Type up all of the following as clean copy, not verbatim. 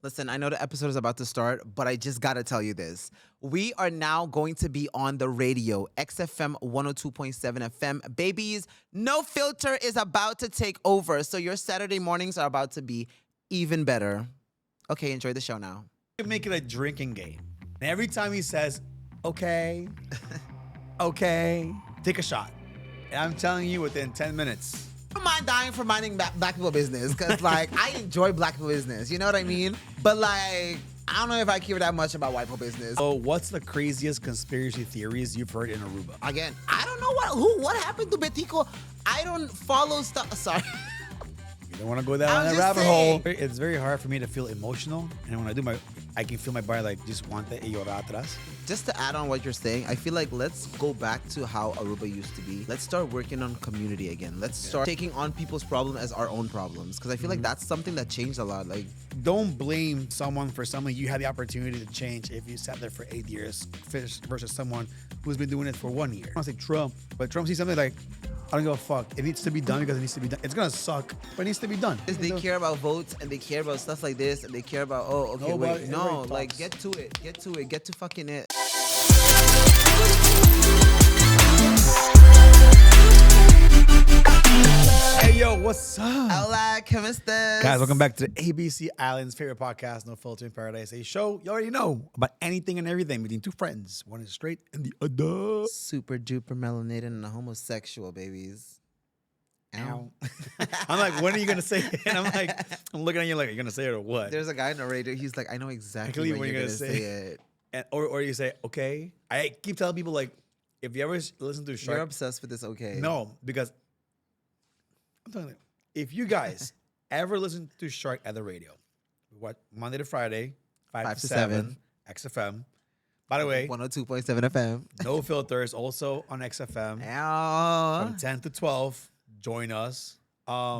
Listen, I know the episode is about to start, but I just gotta tell you this. We are now going to be on the radio, XFM 102.7 FM. Babies, no filter is about to take over, so your Saturday mornings are about to be even better. Okay, enjoy the show now. Make it a drinking game. And every time he says, okay, okay, take a shot. And I'm telling you, within 10 minutes. I don't mind dying for minding black people business, because, like, I enjoy black people business, you know what I mean? But, like, I don't know if I care that much about white people business. So what's the craziest conspiracy theories you've heard in Aruba? Again, I don't know what happened to Betico. I don't follow stuff. Sorry. You don't want to go down I'm that just rabbit saying. hole. It's very hard for me to feel emotional. And when I do I can feel my body like, just want the llorar atrás. Just to add on what you're saying, I feel like let's go back to how Aruba used to be. Let's start working on community again. Let's start taking on people's problem as our own problems. Because I feel like that's something that changed a lot. Like, Don't blame someone for something you had the opportunity to change if you sat there for 8 years versus someone who's been doing it for 1 year. I want to say Trump, but Trump sees something like, I don't give a fuck. It needs to be done because it needs to be done. It's gonna suck, but it needs to be done. they care about votes and they care about stuff like this and they care about, oh, okay, Nobody- wait, no, everybody like, talks. get to fucking it. Hey yo, what's up? Hola, ¿cómo estás? Guys, welcome back to the ABC Island's favorite podcast, No Filter in Paradise, a show you already know about anything and everything between two friends. One is straight and the other. Super duper melanated and a homosexual, babies. Ow. I'm like, when are you gonna say it? And I'm looking at you like, are you gonna say it or what? There's a guy narrator. He's like, I know exactly when you're gonna say it. And, or you say, okay. I keep telling people like, if you ever listen to You're Shark, obsessed with this, okay? no, because I'm telling you, if you guys ever listen to Shark at the radio, what Monday to Friday, 5 to 7, XFM. By the way, 102.7 FM. No Filters also on XFM Ow. from 10 to 12. Join us.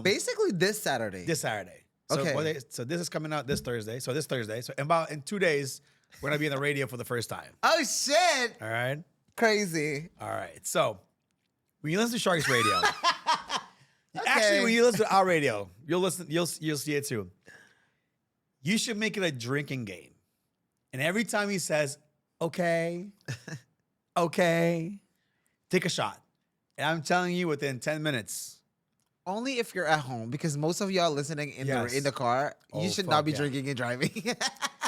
Basically, this Saturday. This Saturday. So, Okay. So this is coming out this Thursday. So this Thursday. So in 2 days, we're gonna be on the radio for the first time. Oh shit! All right. Crazy. All right. So when you listen to Shark's radio, Okay. actually when you listen to our radio, you'll see it too. You should make it a drinking game. And every time he says, okay, okay, take a shot. And I'm telling you, within 10 minutes. Only if you're at home, because most of y'all listening in Yes. the car, you Oh, should fuck not be yeah. drinking and driving.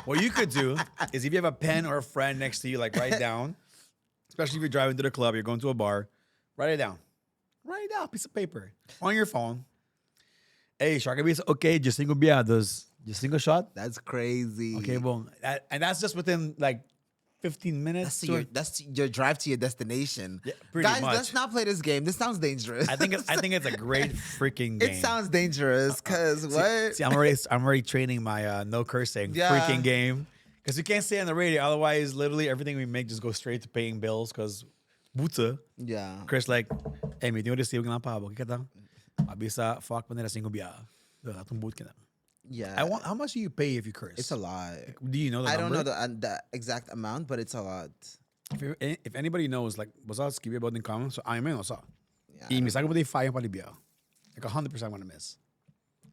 What you could do is if you have a pen or a friend next to you, like write down, especially if you're driving to the club, you're going to a bar, write it down. Write it down, piece of paper, on your phone. Hey, Shark, okay, just single biados. Just single shot. That's crazy. Okay, boom. And that's just within like 15 minutes. That's your drive to your destination. Yeah, pretty Guys, much. let's not play this game. This sounds dangerous. I think it's a great freaking game. it sounds dangerous because what? See, I'm already training my no cursing Yeah. freaking game because we can't say on the radio. Otherwise, literally everything we make just goes straight to paying bills. Because buta, Yeah. Chris like, hey, me tengo recibo que na pago. ¿Qué tal? Abisa fuck manera cinco biya. Atong boot ka na. Yeah. How much do you pay if you curse? It's a lot. Do you know the I number? don't know the exact amount, but it's a lot. If anybody knows, like, basta escribir about in comments, so I'm in also. Yeah. Y me saco por fire pa libya. Like 100% I'm gonna miss.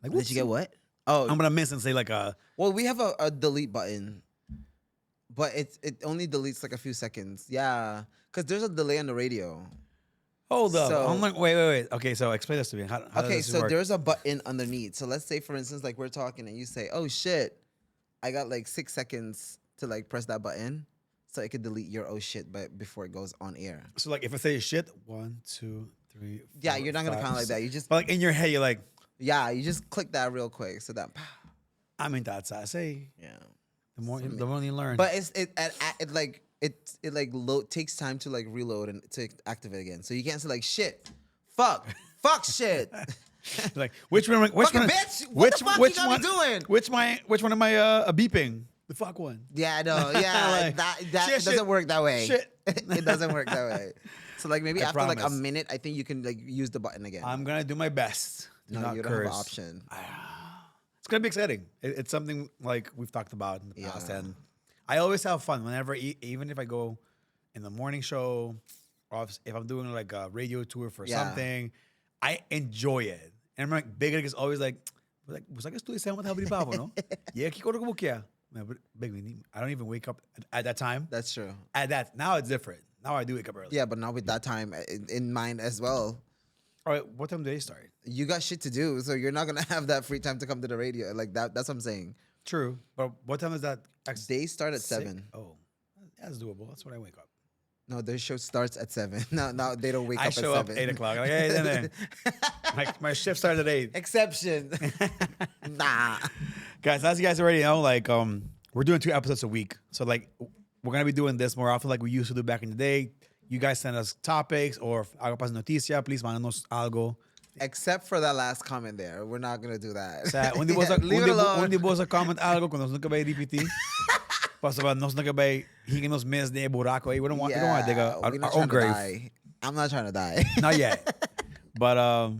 Like, Did you get what? Oh, I'm gonna miss and say like well, we have a delete button, but it only deletes like a few seconds. Yeah, because there's a delay on the radio. hold up. So- I'm like, wait. Okay, so explain this to me. How Okay, does this so work? there's a button underneath. So let's say, for instance, like we're talking and you say, "Oh shit," I got like 6 seconds to like press that button, so it could delete your oh shit, but before it goes on air. So like if I say shit, 1, 2, 3. Yeah, 4, you're not gonna 5, count like 6. that. You just But like in your head, you're like, you just click that real quick, so that I'm in that side. Say yeah. the more you learn. But it takes time to like reload and to activate again. So you can't say like shit, fuck shit. like which one? Which Fucking one? bitch, what the fuck you got me doing? Which one am I beeping? The fuck one. Yeah, I know. Yeah, Like, that shit, it doesn't shit, work that way. shit. It doesn't work that way. So like maybe I after like a promise. minute, I think you can like use the button again. I'm gonna do my best. Do no, not you don't have curse. an option. It's gonna be exciting. It's something like we've talked about in the past, Yeah. and I always have fun whenever, even if I go in the morning show, or if I'm doing like a radio tour for Yeah. something, I enjoy it. And I'm like, Big Egg is always like, Você que estuda sama tá abrir bavo, no? E aqui quando como que é? Big, I don't even wake up at that time. That's true. Now it's different. Now I do wake up early. Yeah, but not with that time in mind as well. All right, what time do they start? You got shit to do, so you're not gonna have that free time to come to the radio. Like that. That's what I'm saying. True, but what time is that? They start at 7. Oh, that's doable. That's when I wake up. No, their show starts at 7. No, they don't wake I up show at up 7. 8 o'clock. Like, hey, then. My shift started at 8. Exception. Nah. Guys, as you guys already know, like we're doing 2 episodes a week. So like we're gonna be doing this more often like we used to do back in the day. You guys send us topics or algo pas noticia, please mándanos algo. Except for that last comment there. We're not gonna do that. O sea, undi bosa comment algo quando nós nunca vai repetir. Passa ba nós nunca vai hingin nos mes de buraco. We don't want to dig our own grave. Die. I'm not trying to die. Not yet. But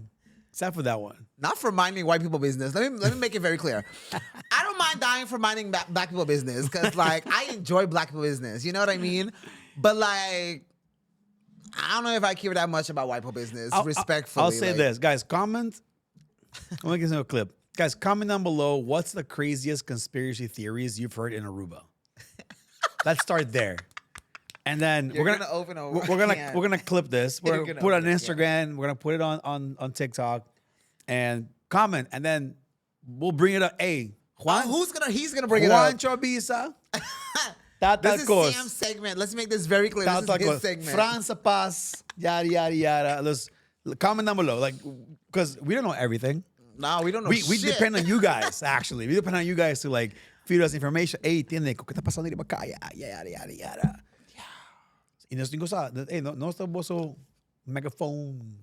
except for that one. Not for minding white people business. Let me make it very clear. I don't mind dying for minding black people business because like I enjoy black people business. You know what I mean? But like I don't know if I care that much about white people business. Respectfully, I'll say this, guys. Comment. I'm gonna give you a clip. Guys, comment down below. What's the craziest conspiracy theories you've heard in Aruba? Let's start there, and then we're gonna clip this. We're gonna put it on Instagram. Yeah. We're gonna put it on TikTok, and comment, and then we'll bring it up. Hey, Juan, he's gonna bring it up. Juan Chobisa. This is Sam's segment. Let's make this very clear. This is his segment. France Paz, yada yada yada. Let's comment down below, like, because we don't know everything. No, we don't know. We depend on you guys. Actually, we depend on you guys to like feed us information. Hey, tiene, ¿qué está pasando de acá? Yada yada yada. Y nos digo, hey, no está boso megaphone.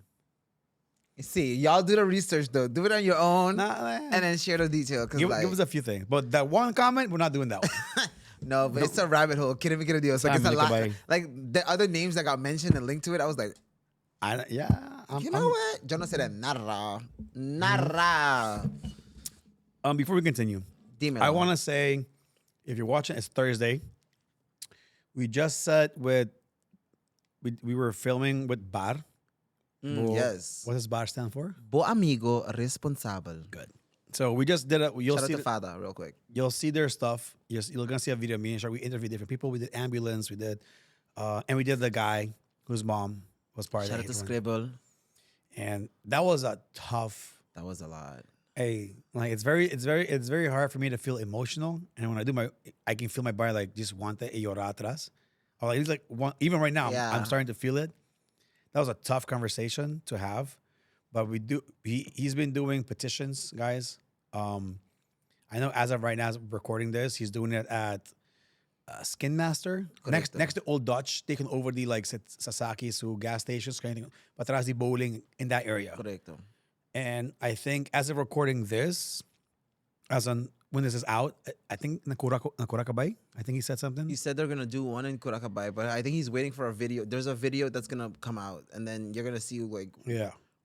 See, y'all do the research though. Do it on your own, and then share the detail. Give us a few things, but that one comment, we're not doing that one. No, but it's a rabbit hole. Quiere me quiere Dios. Like it's a lot. Like the other names that got mentioned and linked to it, I was like, you know what? Yo no sé de nada. Nada. Before we continue, I want to say, if you're watching, it's Thursday. We just said we were filming with BAR. Yes. What does BAR stand for? Bo amigo responsable. Good. So we just did it. You'll Shout see out to Fada real quick. You'll see their stuff. You're gonna see a video of me and Shark. We interviewed different people. We did ambulance. We did, and we did the guy whose mom was part Shout of out to the Scribble. And that was a tough. That was a lot. Hey, like it's very hard for me to feel emotional. And when I do I can feel my body like just want the llorar atrás. Or like it's like even right now, Yeah. I'm starting to feel it. That was a tough conversation to have, but he's been doing petitions, guys. I know as of right now, as we're recording this, he's doing it at Skin Master next to Old Dutch, taking over the like Sasaki gas stations, patras the bowling in that area. Correcto. And I think as of recording this, when this is out, I think Nakuraka, I think he said something. He said they're gonna do one in Curacabai, but I think he's waiting for a video. There's a video that's gonna come out, and then you're gonna see like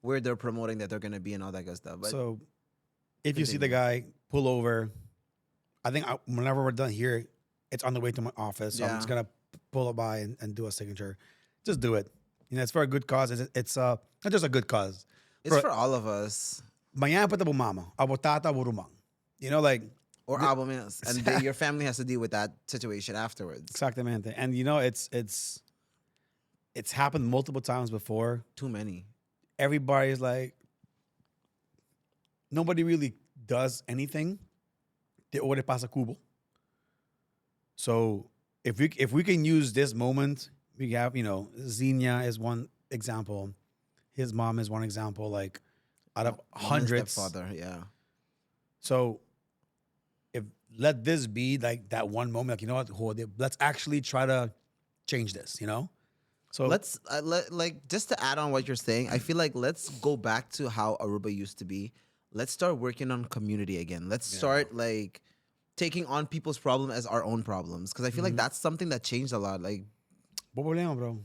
where they're promoting that they're gonna be and all that good stuff. But so if you see the guy pull over, I think whenever we're done here, it's on the way to my office. So I'm just gonna pull up by and do a signature. Just do it. You know, it's for a good cause. It's not just a good cause. It's for all of us. Mañana pa tayo mama, abotata burumang. You know, like. Or albums, and your family has to deal with that situation afterwards. Exactamente. And you know, it's happened multiple times before. Too many. Everybody's like, nobody really does anything. De ore pasa cubo. So if we can use this moment, we have, you know, Xenia is one example. His mom is one example. Like out of hundreds. Father, yeah. So. Let this be like that one moment, like, you know what, let's actually try to change this, you know? So let's, like, just to add on what you're saying, I feel like let's go back to how Aruba used to be. Let's start working on community again. Let's start, like, taking on people's problem as our own problems. Because I feel like that's something that changed a lot. Like, bro.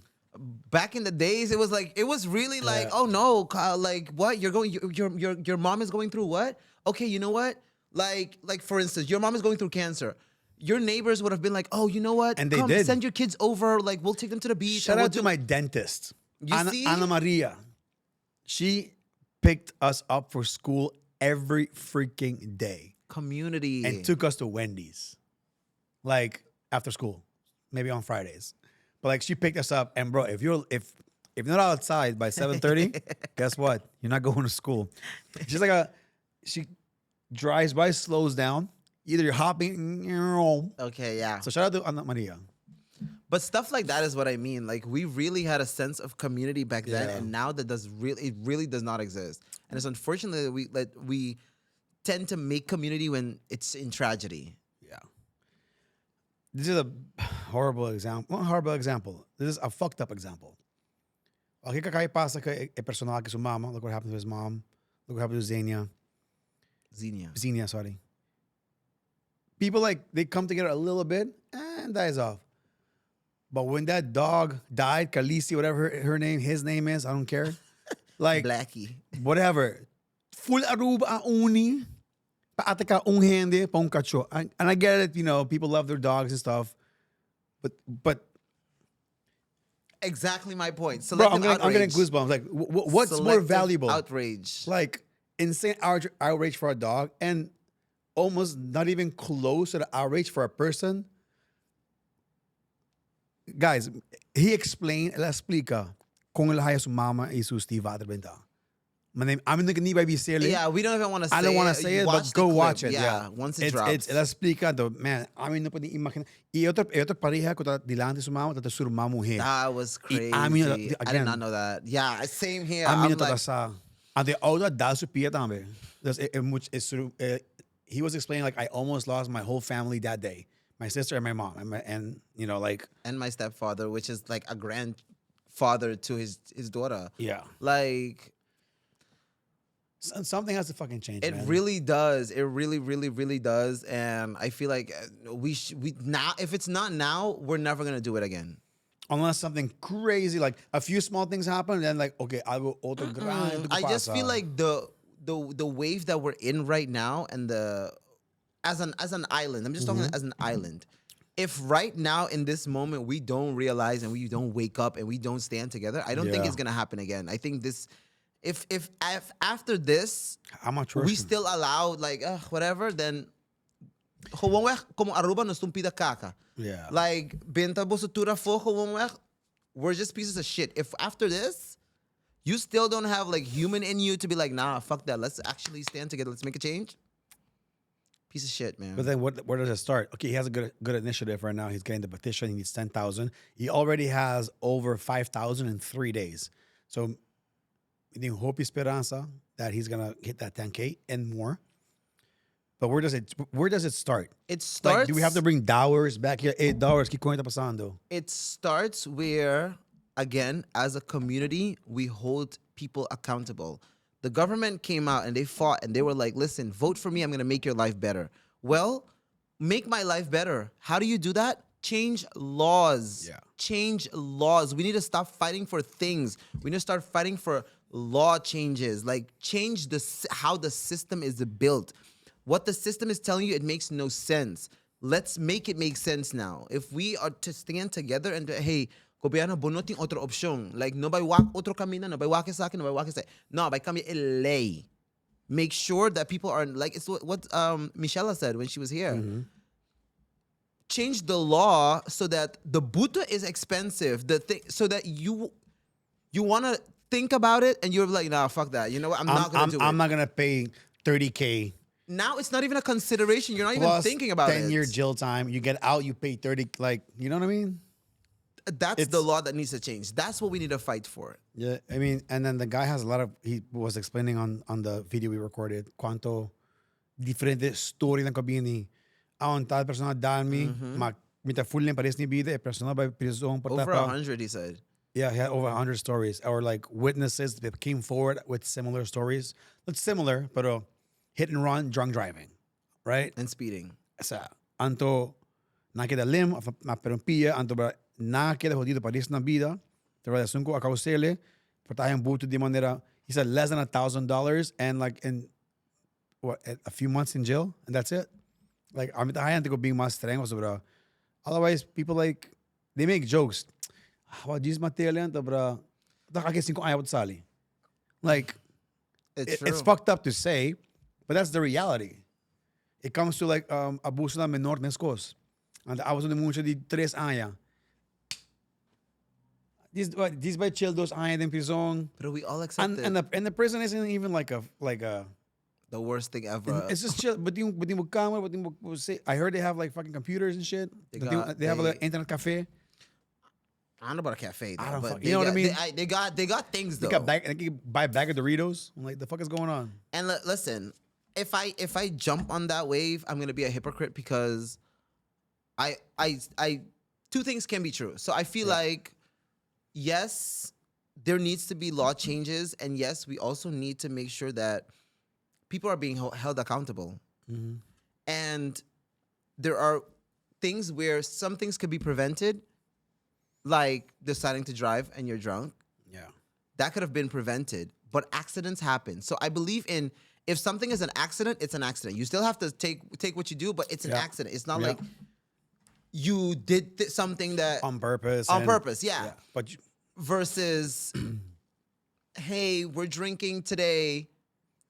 Back in the days, it was really like, oh no, Kyle, like what? Your mom is going through what? Okay, you know what? Like for instance, your mom is going through cancer. Your neighbors would have been like, oh, you know what? And they did. Send your kids over. Like, we'll take them to the beach. Shout out to my dentist, You see? Ana Maria. She picked us up for school every freaking day Community. and took us to Wendy's, like after school, maybe on Fridays. But like she picked us up, and bro, if you're not outside by 7:30, guess what? You're not going to school. She's like she drives by, slows down. Either you're hopping. Okay, yeah. So shout out to Ana Maria. But stuff like that is what I mean. Like we really had a sense of community back then, Yeah. and now it really does not exist. And it's unfortunate that we tend to make community when it's in tragedy. Yeah. This is a horrible example. Not horrible example. This is a fucked up example. Okay, kakay pasa kay personal que su mama. Look what happened to his mom. Look what happened to Xenia. Xenia, sorry. People like they come together a little bit and dies off. But when that dog died, Khaleesi, whatever his name is, I don't care. Like Blackie. whatever. Full Aruba ang uni. Paate ka un hindi pa un cacho. And I get it, people love their dogs and stuff. But Exactly my point. bro, Selective I'm getting outrage. goosebumps. Like, what's more Selective valuable? Outrage. Like insane outrage for a dog and almost not even close to the outrage for a person. Guys, he explained, ela explica kung lahaya su mama y su Steve Vaderbenta. I'm not gonna be silly. Yeah, we don't even want to say it. I don't want to say it, Watch but the go clip. watch it. Yeah, once it drops. Ela explica, man, amin na po ni imaginar. Y otra pareja ko dilante su mama, tata sur mama mujer. That was crazy. I mean, I did again, not know that. Yeah, same here. Amin I'm na like, sa. And the other dal su pia tambe. He was explaining like I almost lost my whole family that day. My sister and my mom and like and my stepfather, which is like a grandfather to his daughter. yeah. Like Something has to fucking change. it man. really does. It really, really, really does. And I feel like we now, if it's not now, we're never gonna do it again. Unless something crazy, like a few small things happen, then like okay, I will auto grind. I just feel like the wave that we're in right now, and as an island, I'm just talking as an island. If right now in this moment we don't realize and we don't wake up and we don't stand together, I don't think Yeah. it's gonna happen again. I think this, if after this how much we still allow like whatever, then gewoon weg como Aruba nos tumpida caca. yeah. Like benta bosutura fo gewoon weg. We're just pieces of shit. If after this you still don't have like human in you to be like, nah, fuck that. Let's actually stand together. Let's make a change. Piece of shit, man. But then where does it start? Okay, he has a good initiative right now. He's getting the petition. He needs 10,000. He already has over 5,000 in 3 days. So I hope esperanza that he's gonna hit that 10K and more. But where does it start? It starts. Like, do we have to bring dollars back here? $8. ¿Qué cuenta pasando? It starts where, again, as a community, we hold people accountable. The government came out and they fought and they were like, listen, vote for me. I'm going to make your life better. Well, make my life better. How do you do that? Change laws. Yeah. Change laws. We need to stop fighting for things. We need to start fighting for law changes. Like change how the system is built. What the system is telling you, it makes no sense. Let's make it make sense now. If we are to stand together and hey, gobyerno, bonoting otra opción. Like, no by walk otro camino, no by walk sa akin, no by walk sa. No, by cambia ley. Make sure that people are like, it's what Michelle said when she was here. Mm-hmm. Change the law so that the buta is expensive. The thing, so that you want to think about it and you're like, nah, fuck that. You know what? I'm not going to do it. I'm not gonna pay 30K. Now it's not even a consideration. You're not even Plus thinking about it. 10-year jail time. You get out, you pay 30. Like, you know what I mean? That's the law that needs to change. That's what we need to fight for. Yeah, I mean, and then the guy has a lot of. He was explaining on the video we recorded cuánto diferente story ng kabini. Aon tal persona dami, mita full ng pares ni vida, e persona by prisong Over 100, he said. Yeah, he had over 100 stories or like witnesses that came forward with similar stories. Not similar, but hit and run, drunk driving, right? And speeding. Sa anto nakita lim of maperompia, anto ba nakita jodido pares na vida, trabalhação ko a causele, portayang buto de manera. He said less than $1,000 and like in what a few months in jail and that's it. Like I'm ko being mas strength bro. Otherwise, people like they make jokes. How this material bro? Nakakasing ko ayaw sali. Like It's true. it's fucked up to say, But that's the reality. It comes to like abuso na menor nas cosas. And abuso de mucho de 3 años. These by chill 2 años in prison. But we all accept it. And the prison isn't even like a The worst thing ever. it's just chill. But yung camera, but yung say I heard they have like fucking computers and shit. They have like internet cafe. I don't know about a cafe. Though, I don't but fuck- you know what I mean? They got things though. They can buy a bag of Doritos. I'm like, the fuck is going on? And listen, if I jump on that wave, I'm gonna be a hypocrite because I two things can be true. So I feel like yes, there needs to be law changes, and yes, we also need to make sure that people are being held accountable. And there are things where some things could be prevented, like deciding to drive and you're drunk. Yeah. That could have been prevented, but accidents happen. So I believe in if something is an accident, it's an accident. You still have to take what you do, but it's an accident. It's not like you did something that On purpose. on purpose. Yeah. But Versus, hey, we're drinking today.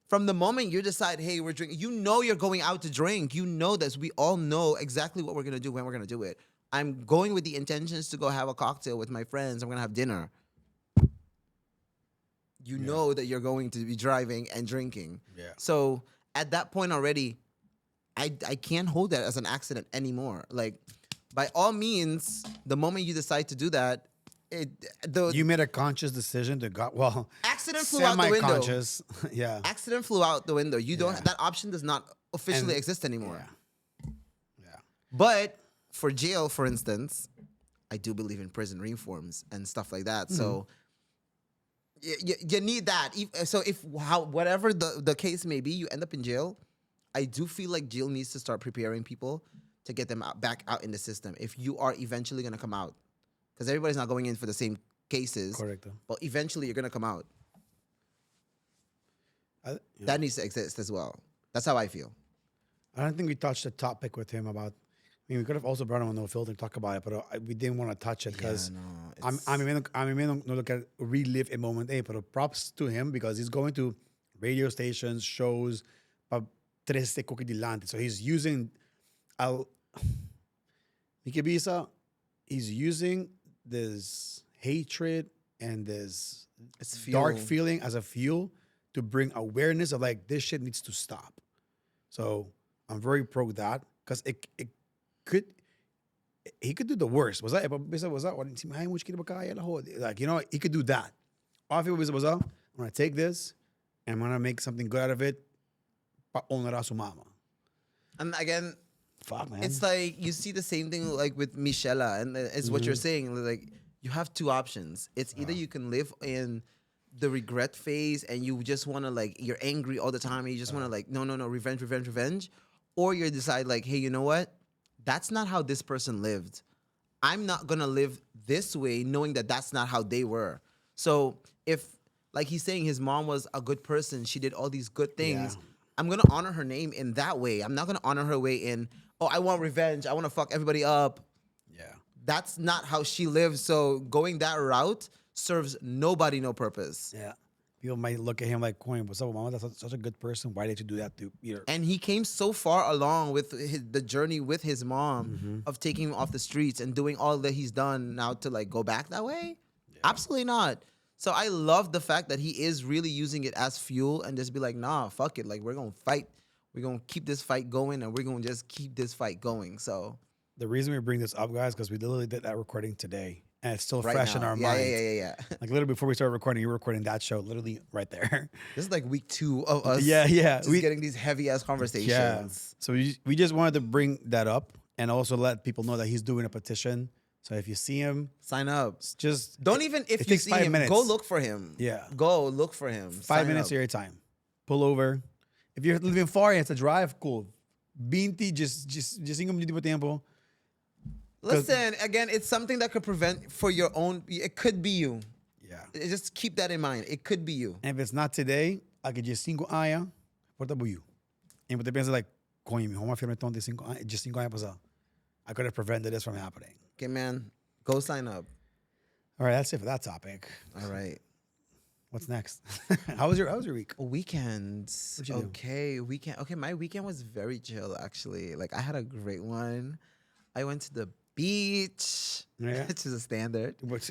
From the moment you decide, hey, we're drinking, you know you're going out to drink. You know this. We all know exactly what we're gonna do when we're gonna do it. I'm going with the intentions to go have a cocktail with my friends. I'm gonna have dinner. You know that you're going to be driving and drinking. Yeah. So at that point already, I can't hold that as an accident anymore. Like, by all means, the moment you decide to do that, you made a conscious decision to go accident flew out the window. Semi-conscious. Yeah. Accident flew out the window. You don't that option does not officially exist anymore. Yeah. But for jail, for instance, I do believe in prison reforms and stuff like that. So you need that. So whatever the case may be, you end up in jail. I do feel like jail needs to start preparing people to get them back out in the system if you are eventually going to come out. Because everybody's not going in for the same cases. Correct. But eventually you're going to come out. That needs to exist as well. That's how I feel. I don't think we touched the topic with him about. I mean, we could have also brought him on No Filter and talk about it, but we didn't want to touch it because I'm look at relive a moment. Hey, but props to him because he's going to radio stations, shows, so he's using he's using this hatred and this dark feeling as a fuel to bring awareness of like this shit needs to stop. So I'm very pro that because he could do the worst. Was that like, you know, he could do that. I'm gonna take this and I'm gonna make something good out of it. And again, fuck, man. it's like you see the same thing like with Michela, and it's what you're saying. Like you have two options. It's either you can live in the regret phase and you just want to like you're angry all the time and you just want to like no revenge, or you decide like, hey, you know what? That's not how this person lived. I'm not gonna live this way, knowing that that's not how they were. So if like he's saying, his mom was a good person, she did all these good things. I'm gonna honor her name in that way. I'm not gonna honor her way in, oh, I want revenge. I want to fuck everybody up. Yeah. That's not how she lives. So going that route serves nobody no purpose. Yeah. People might look at him like, "Coin, what's up, mama? That's such a good person. Why did you do that to her?" And he came so far along with the journey with his mom of taking him off the streets and doing all that he's done now to like go back that way? Yeah. Absolutely not. So I love the fact that he is really using it as fuel and just be like, nah, fuck it. Like, we're going to fight. We're going to keep this fight going and we're going to just keep this fight going. So the reason we bring this up, guys, because we literally did that recording today and it's still fresh in our minds. Yeah. Like literally before we started recording, you were recording that show literally right there. This is like week 2 of us just getting these heavy ass conversations. Yeah. So we just wanted to bring that up and also let people know that he's doing a petition. So if you see him, sign up. Just don't even if you see him, go look for him. Yeah. Go look for him. 5 minutes of your time. Pull over. If you're living far and it's a drive, cool. 20, just 5 minutos de tempo. Listen, again, it's something that could prevent for your own. It could be you. Yeah. Just keep that in mind. It could be you. And if it's not today, I could just 5 años, porta por you. And what they piensa like, coño, mi home firme de 5 años, just 5 años pasado. I could have prevented this from happening. Okay, man. Go sign up. All right, that's it for that topic. All right. What's next? How was your week? Weekend. What'd you do? Okay, weekend. Okay, my weekend was very chill actually. Like I had a great one. I went to the beach, Yeah. which is a standard. But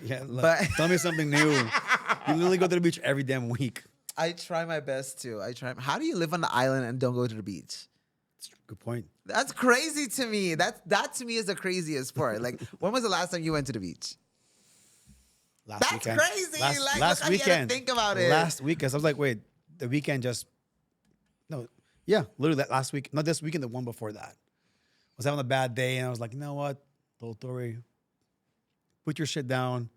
tell me something new. You literally go to the beach every damn week. I try my best to. How do you live on the island and don't go to the beach? That's a good point. That's crazy to me. That to me is the craziest part. Like, when was the last time you went to the beach? Last That's weekend. crazy. Like, Last look, I gotta weekend. think about it. Last weekend. So I was like, wait, the weekend just no. Yeah, literally that last week. Not this weekend, the one before that. I was having a bad day and I was like, you know what? Tori, put your shit down.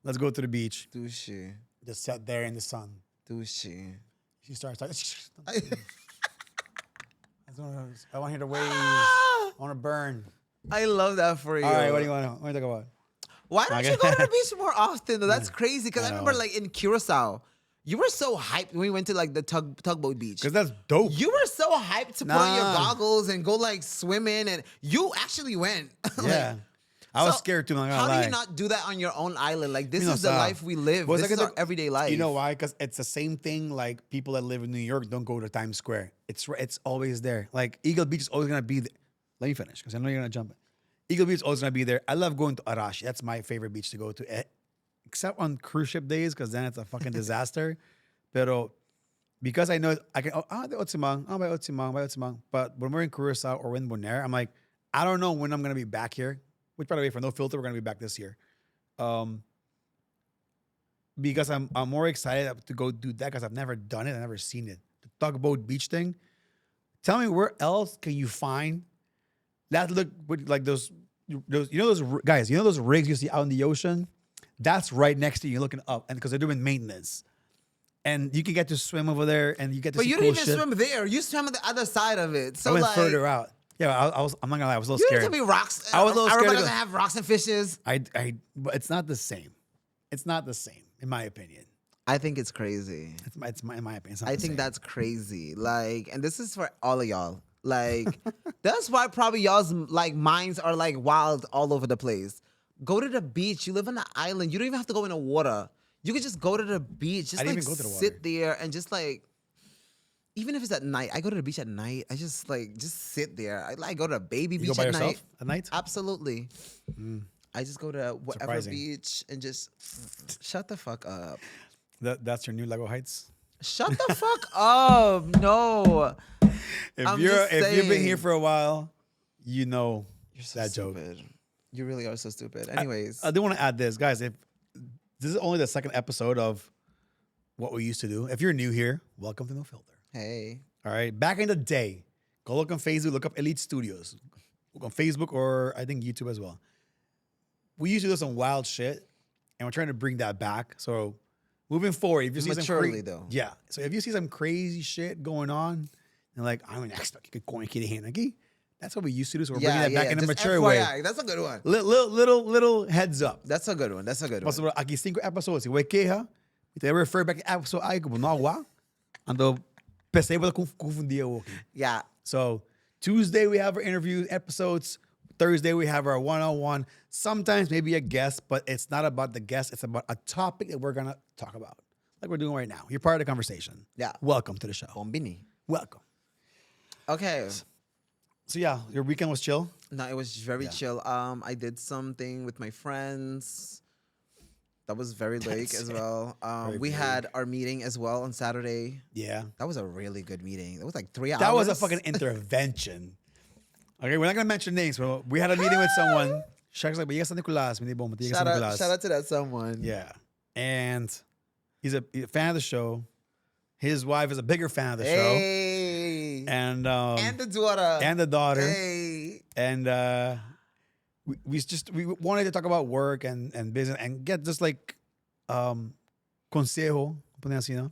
Let's go to the beach. Douchey. Just sat there in the sun. Douchey. She starts talking. I want to hear the waves. I want to burn. I love that for you. All right, what do you want to talk about? Why don't you go to the beach more often? Though? That's crazy. Because I I know. remember, like in Curacao, you were so hyped when we went to like the tugboat beach. Because that's dope. You were so hyped to put on your Nah. goggles and go like swimming, and you actually went. Yeah. I was scared too. I'm not How gonna do lie. you not do that on your own island? Like this You know, is the stop. life we live. Well, This it's is like our everyday life. You know why? Because it's the same thing. Like people that live in New York don't go to Times Square. It's always there. Like Eagle Beach is always gonna be there. Let me finish because I know you're gonna jump. Eagle Beach is always gonna be there. I love going to Arashi. That's my favorite beach to go to, except on cruise ship days because then it's a fucking disaster. Pero because I know I can. By Otsimang. But when we're in Curacao or in Bonaire, I'm like, I don't know when I'm gonna be back here. Which, by the way, for No Filter, we're gonna be back this year. Because I'm more excited to go do that because I've never done it. I've never seen it. The tugboat beach thing. Tell me where else can you find that look with like those guys, you know those rigs you see out in the ocean? That's right next to you. You're looking up, and because they're doing maintenance. And you can get to swim over there and you get to But see you cool didn't even shit. swim there. You swam on the other side of it. So I went like further out. Yeah, I'm not gonna lie, I was a little you scared. didn't tell me rocks. I was a little scared Aruba to doesn't go. have rocks and fishes. But it's not the same. It's not the same, in my opinion. I think it's crazy. In my opinion. It's not I the think same. that's crazy. Like, and this is for all of y'all. Like, that's why probably y'all's like minds are like wild all over the place. Go to the beach. You live on an island. You don't even have to go in the water. You could just go to the beach. Just I didn't like even go to the sit water. there and just like, even if it's at night, I go to the beach at night. I just like just sit there. I like go to a baby You beach go by at yourself night. at night? Absolutely. I just go to whatever Surprising. beach and just shut the fuck up. That's your new Lego Heights. Shut the fuck up. No. If I'm you're just if you've been here saying. for a while, you know You're so that joke. stupid. You really are so stupid. Anyways. I do want to add this, guys. If this is only the second episode of what we used to do, if you're new here, welcome to No Filter. Hey. All right. Back in the day, go look on Facebook, look up Elite Studios. Look on Facebook or I think YouTube as well. We used to do some wild shit, and we're trying to bring that back. So moving forward, if you see Maturely, though. Yeah. So if you see some crazy shit going on, and like, I'm an expert, that's what we used to do. So we're bringing that back in a Just mature way. FYI, that's a good one. Little heads up. That's a good one. That's a good one. Pastor, aqui 5 episodes. Se você queja, você refer back to episode aí como não agua. Ando pensei para confundir o aqui. Yeah. So Tuesday we have our interview episodes. Thursday we have our one-on-one. Sometimes maybe a guest, but it's not about the guest. It's about a topic that we're gonna talk about, like we're doing right now. You're part of the conversation. Yeah. Welcome to the show. Bombini. Welcome. Okay. So yeah, your weekend was chill. No, it was very chill. I did something with my friends. That was very late as well. We had our meeting as well on Saturday. Yeah. That was a really good meeting. It was like 3 hours. That was a fucking intervention. Okay, we're not gonna mention names, but we had a meeting with someone. Shaq's like, but San Nicolas, shout out to that someone. Yeah. And he's a fan of the show. His wife is a bigger fan of the show. Hey. And the daughter. and the daughter. Hey. And we wanted to talk about work and business and get just like consejo, poner así, ¿no?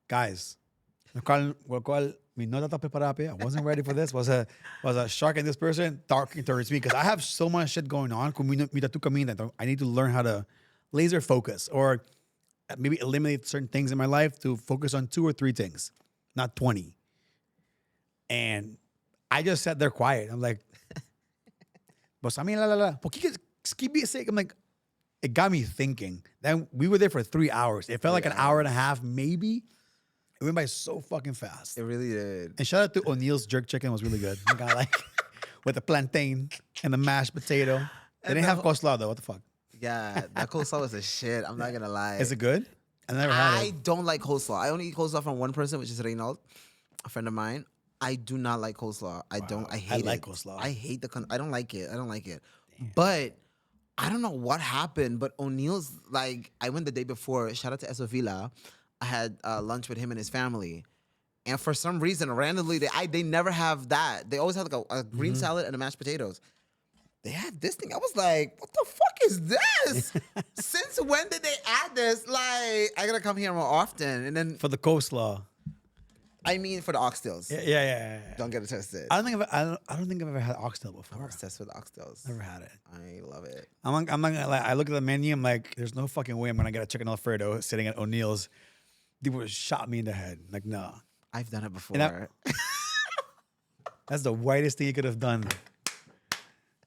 Guys, lo cual mi nota está preparada. I wasn't ready for this. Was a shark in this person talking towards me because I have so much shit going on. I need to learn how to laser focus or maybe eliminate certain things in my life to focus on 2 or 3 things, not 20. And I just sat there quiet. I'm like, but I mean, por que be sick? I'm like, it got me thinking. Then we were there for 3 hours. It felt like an hour and a half, maybe. It went by so fucking fast. It really did. And shout out to O'Neill's jerk chicken, was really good. I got like with the plantain and the mashed potato. They didn't have coleslaw though. What the fuck? Yeah, that coleslaw was a shit. I'm not gonna lie. Is it good? I never had I it. don't like coleslaw. I only eat coleslaw from one person, which is Reynald, a friend of mine. I do not like coleslaw. I don't. I hate it. I like coleslaw. I hate I don't like it. I don't like it. But I don't know what happened. But O'Neill's, like, I went the day before. Shout out to Eso Villa. I had lunch with him and his family. And for some reason, randomly, they never have that. They always have like a green salad and a mashed potatoes. They had this thing. I was like, what the fuck is this? Since when did they add this? Like, I gotta come here more often. And then, For the coleslaw. I mean, for the oxtails. Yeah. Don't get it twisted. I don't think I've ever had oxtail before. I'm obsessed with oxtails. Never had it. I love it. I'm not gonna lie. I look at the menu. I'm like, there's no fucking way I'm gonna get a chicken Alfredo sitting at O'Neill's. People would shot me in the head. Like, nah. I've done it before. That's the whitest thing you could have done.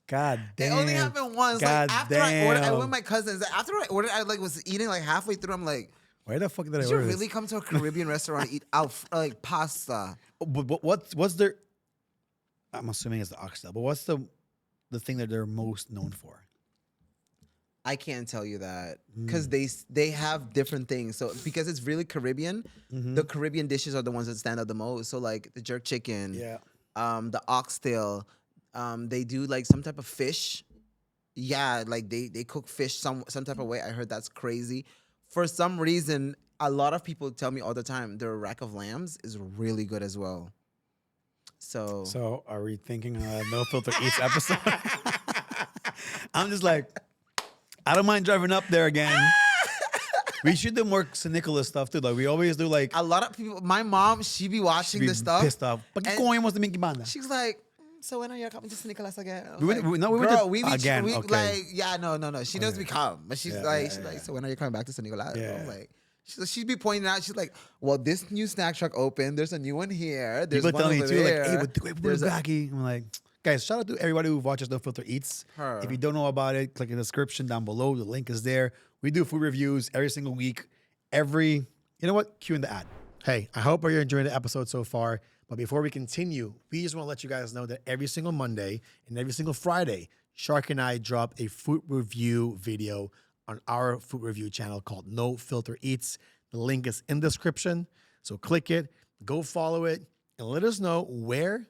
God damn. It only happened once. God like after damn. I ordered, I went with my cousins. After I ordered, I like was eating like halfway through. I'm like, Where the fuck did I did you order really this? come to a Caribbean restaurant and eat like pasta? But what's their? I'm assuming it's the oxtail. But what's the thing that they're most known for? I can't tell you that because they have different things. So because it's really Caribbean, the Caribbean dishes are the ones that stand out the most. So like the jerk chicken, the oxtail, they do like some type of fish. Yeah, like they cook fish some type of way. I heard that's crazy. For some reason, a lot of people tell me all the time their rack of lambs is really good as well. So are we thinking No Filter Eats episode? I'm just like, I don't mind driving up there again. We should do more San Nicolas stuff too. Like we always do. Like a lot of people. My mom, she be watching this stuff. Pissed off. But She's like, so when are you coming to San Nicolas again? We went again. Okay. No. She knows we come, but she's like, so when are you coming back to San Nicolas? Yeah. I'm like, she'd be pointing out. She's like, well, this new snack truck opened. There's a new one here. There's People one tell me over too, there. like, hey, we're back. I'm like, guys, shout out to everybody who watches No Filter Eats. If you don't know about it, click in the description down below. The link is there. We do food reviews every single week. You know what? Cue in the ad. Hey, I hope you're enjoying the episode so far. But before we continue, we just want to let you guys know that every single Monday and every single Friday, Shark and I drop a food review video on our food review channel called No Filter Eats. The link is in the description. So click it, go follow it, and let us know where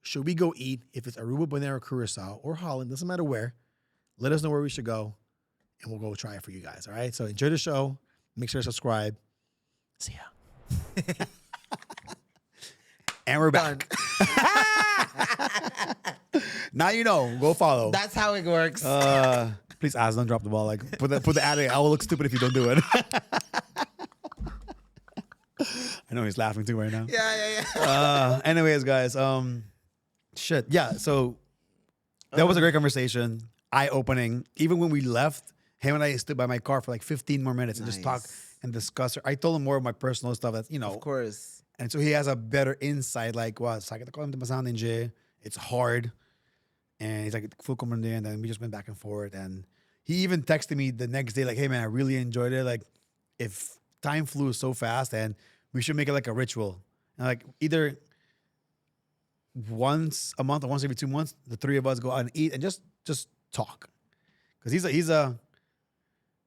should we go eat. If it's Aruba, Bonaire, Curacao, or Holland, doesn't matter where. Let us know where we should go, and we'll go try it for you guys, all right? So enjoy the show. Make sure to subscribe. See ya. And we're back. Now you know. Go follow. That's how it works. Please, Az, don't drop the ball. Like put the ad in. I will look stupid if you don't do it. I know he's laughing too right now. Yeah. Anyways, guys. Shit. Yeah. So that was a great conversation. Eye-opening. Even when we left, him and I stood by my car for like 15 more minutes and just talked and discussed. I told him more of my personal stuff. That Of course. And so he has a better insight, like, wow, it's hard. And he's like, full commander. And then we just went back and forth. And he even texted me the next day, like, hey, man, I really enjoyed it. Like, if time flew so fast, and we should make it like a ritual. And like, either once a month or once every 2 months, the three of us go out and eat and just talk. Because he's a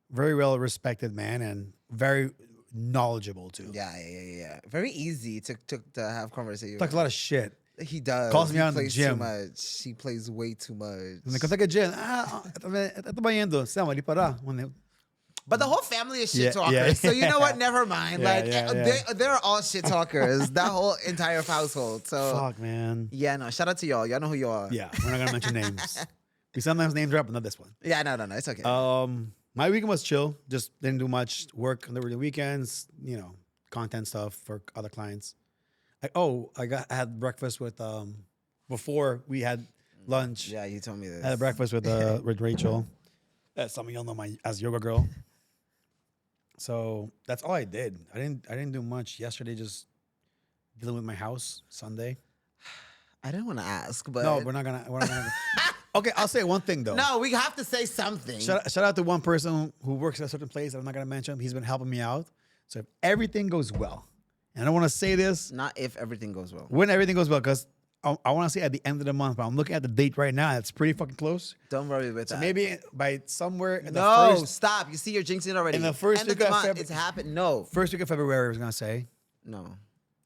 very well-respected man and very knowledgeable too. Yeah. Very easy to have conversation. Talks a lot of shit. He does. Calls me out in the plays gym. Too much. He plays way too much. When they contact a gym, ito ba yendo? Sama, di para. But the whole family is shit Yeah, talkers. yeah. So you know what? Never mind. Yeah. They're all shit talkers. That whole entire household. So Fuck, man. yeah, no. Shout out to y'all. Y'all know who you are. Yeah, we're not gonna mention names. We sometimes name drop, but not this one. Yeah, no. It's okay. My weekend was chill. Just didn't do much work on the weekends. Content stuff for other clients. I had breakfast with before we had lunch. Yeah, you told me this. I had breakfast with Rachel. Some of y'all know my as yoga girl. So that's all I did. I didn't do much yesterday. Just dealing with my house Sunday. I didn't want to ask, but No, we're not gonna. Okay, I'll say one thing though. No, we have to say something. Shout out to one person who works at a certain place that I'm not gonna mention. He's been helping me out. So if everything goes well, and I don't want to say this, Not if everything goes well. when everything goes well, because I want to say at the end of the month, but I'm looking at the date right now. It's pretty fucking close. Don't worry about So that. maybe by somewhere in the No, first stop. You see, you're jinxing it already. In the first End of week the of month, it's happened. No, first week of February, I was gonna say, no.